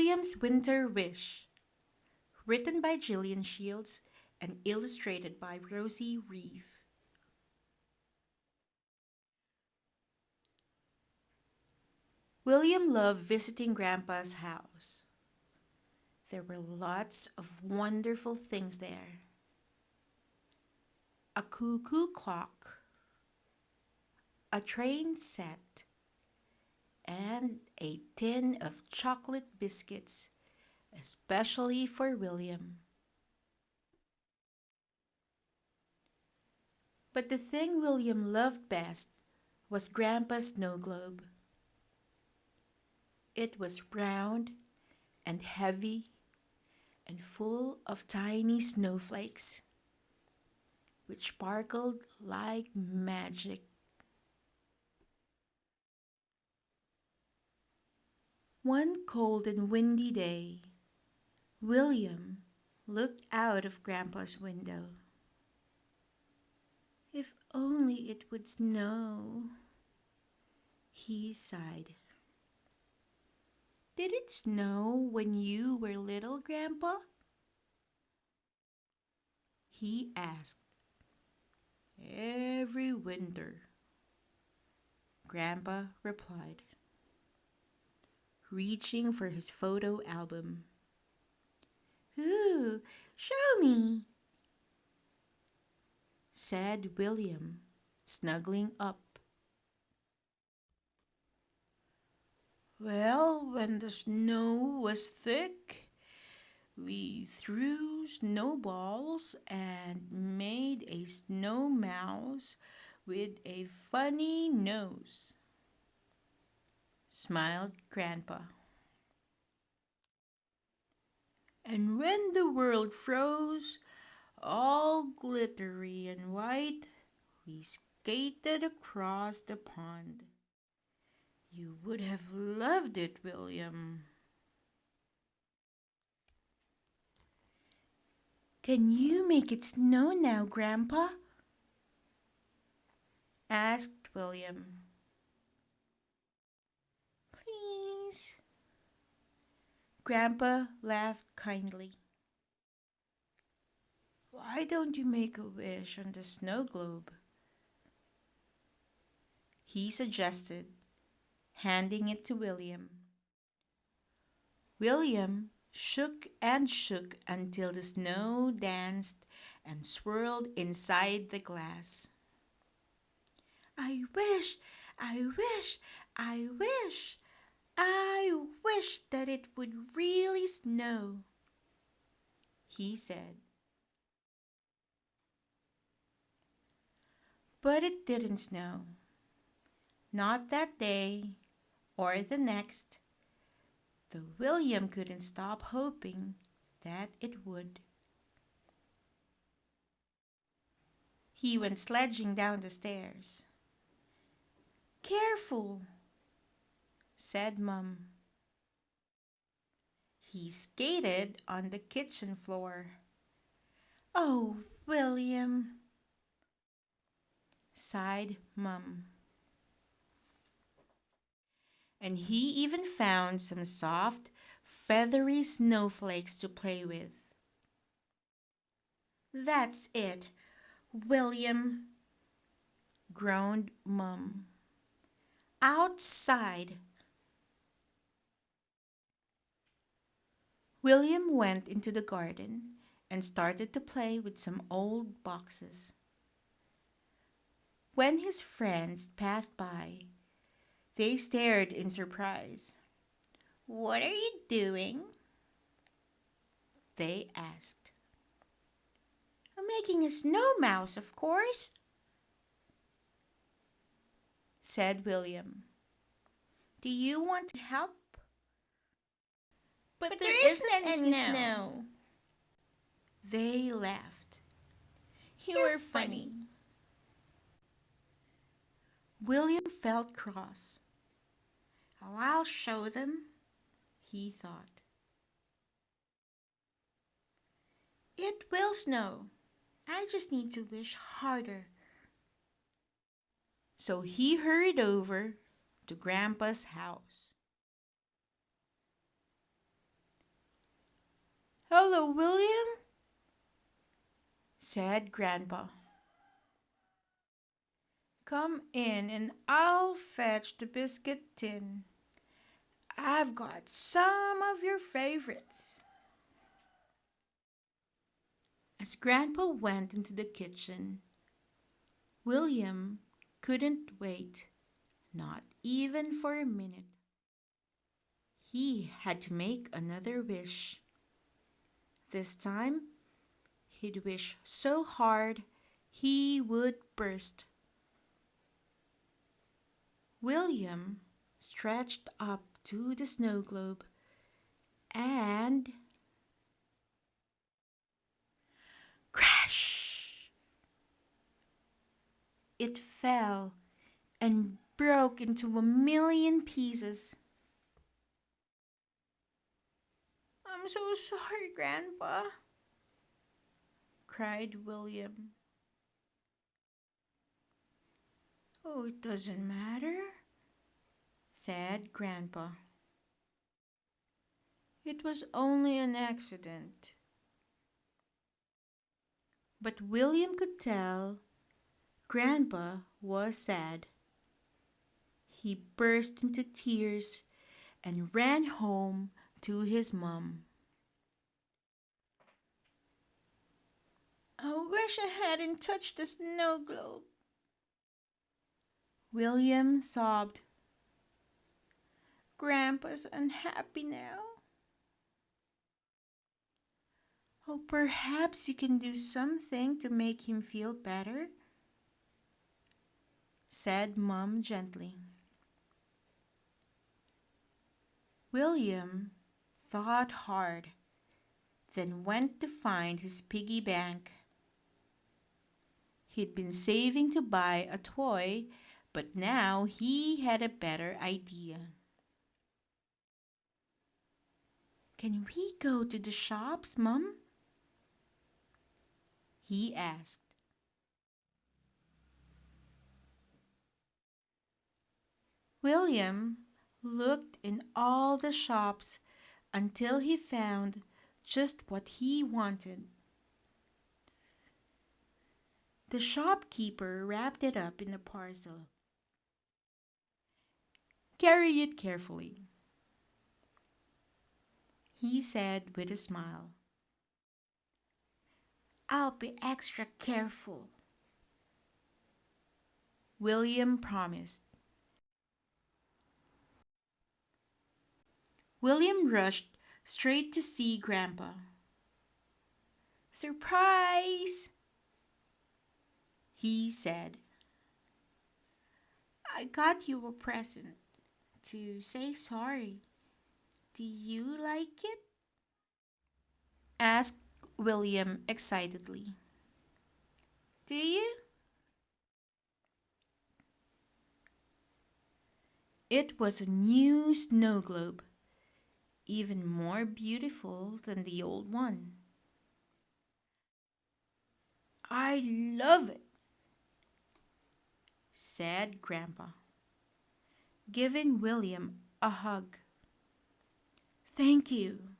William's Winter Wish, written by Gillian Shields and illustrated by Rosie Reeve. William loved visiting Grandpa's house. There were lots of wonderful things there. A cuckoo clock, a train set, and a tin of chocolate biscuits, especially for William. But the thing William loved best was Grandpa's snow globe. It was round and heavy and full of tiny snowflakes, which sparkled like magic. One cold and windy day, William looked out of Grandpa's window. If only it would snow, he sighed. Did it snow when you were little, Grandpa? He asked. Every winter, Grandpa replied, reaching for his photo album. Ooh, show me, said William, snuggling up. Well, when the snow was thick, we threw snowballs and made a snow mouse with a funny nose, smiled Grandpa. And when the world froze, all glittery and white, we skated across the pond. You would have loved it, William. Can you make it snow now, Grandpa? Asked William. Please. Grandpa laughed kindly. Why don't you make a wish on the snow globe? He suggested, handing it to William. William shook and shook until the snow danced and swirled inside the glass. I wish, I wish, I wish, I wish that it would really snow, he said. But it didn't snow. Not that day or the next, though William couldn't stop hoping that it would. He went sledging down the stairs. Careful, said Mum. He skated on the kitchen floor. Oh, William, sighed Mum. And he even found some soft, feathery snowflakes to play with. That's it, William, groaned Mum. Outside. William went into the garden and started to play with some old boxes. When his friends passed by, they stared in surprise. What are you doing? They asked. I'm making a snow mouse, of course, said William. Do you want to help? But there isn't any snow. They laughed. You're funny. William felt cross. Oh, I'll show them, he thought. It will snow. I just need to wish harder. So he hurried over to Grandpa's house. "Hello, William," said Grandpa. "Come in and I'll fetch the biscuit tin. I've got some of your favorites." As Grandpa went into the kitchen, William couldn't wait, not even for a minute. He had to make another wish. This time, he'd wish so hard he would burst. William stretched up to the snow globe and crash! It fell and broke into a million pieces. "I'm so sorry, Grandpa," cried William. "Oh, it doesn't matter," said Grandpa. "It was only an accident." But William could tell Grandpa was sad. He burst into tears and ran home to his mom. "I wish I hadn't touched the snow globe," William sobbed. "Grandpa's unhappy now." "Oh, perhaps you can do something to make him feel better," said Mom gently. William thought hard, then went to find his piggy bank. He'd been saving to buy a toy, but now he had a better idea. "Can we go to the shops, Mum?" he asked. William looked in all the shops until he found just what he wanted. The shopkeeper wrapped it up in a parcel. "Carry it carefully," he said with a smile. "I'll be extra careful," William promised. William rushed straight to see Grandpa. "Surprise!" he said. "I got you a present to say sorry. Do you like it?" asked William excitedly. "Do you?" It was a new snow globe, even more beautiful than the old one. "I love it," said Grandpa, giving William a hug. "Thank you.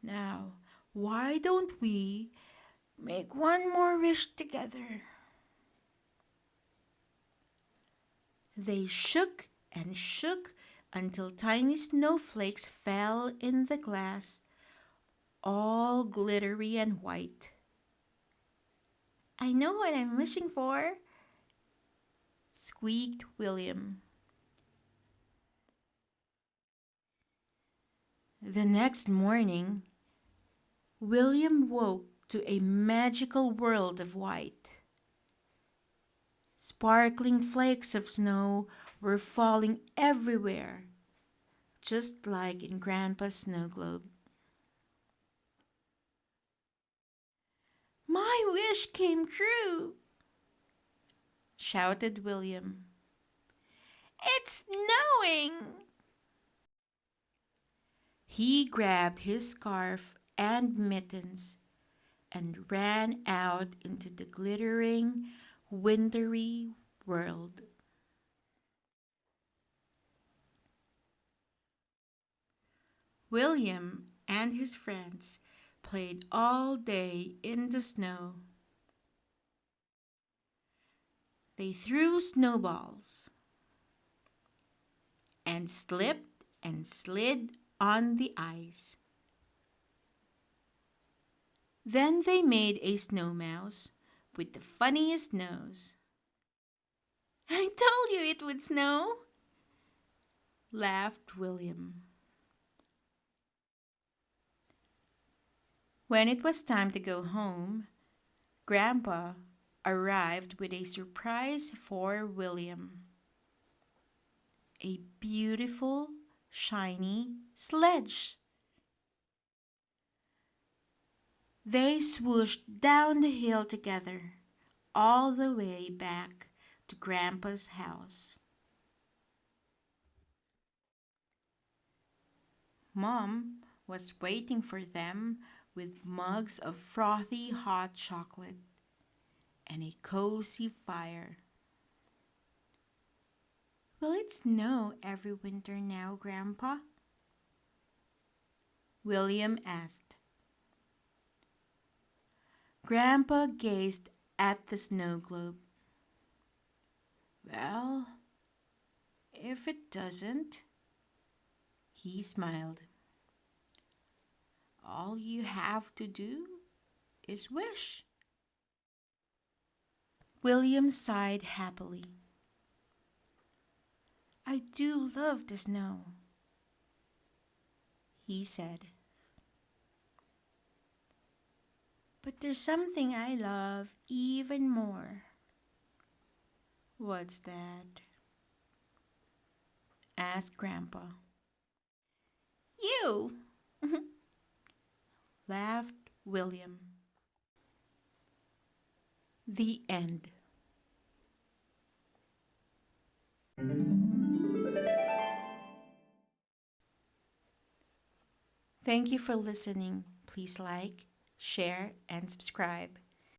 Now, why don't we make one more wish together?" They shook and shook until tiny snowflakes fell in the glass, all glittery and white. "I know what I'm wishing for," squeaked William. The next morning, William woke to a magical world of white. Sparkling flakes of snow were falling everywhere, just like in Grandpa's snow globe. "My wish came true!" shouted William. "It's snowing!" He grabbed his scarf and mittens and ran out into the glittering, wintry world. William and his friends played all day in the snow. They threw snowballs and slipped and slid on the ice. Then they made a snow mouse with the funniest nose. I told you it would snow, laughed William. When it was time to go home, Grandpa arrived with a surprise for William. A beautiful, shiny sledge. They swooshed down the hill together, all the way back to Grandpa's house. Mom was waiting for them with mugs of frothy hot chocolate and a cozy fire. Will it snow every winter now, Grandpa? William asked. Grandpa gazed at the snow globe. Well, if it doesn't, he smiled. All you have to do is wish. William sighed happily. I do love the snow, he said. But there's something I love even more. What's that? Asked Grandpa. You, laughed William. The end. Thank you for listening. Please like, share, and subscribe.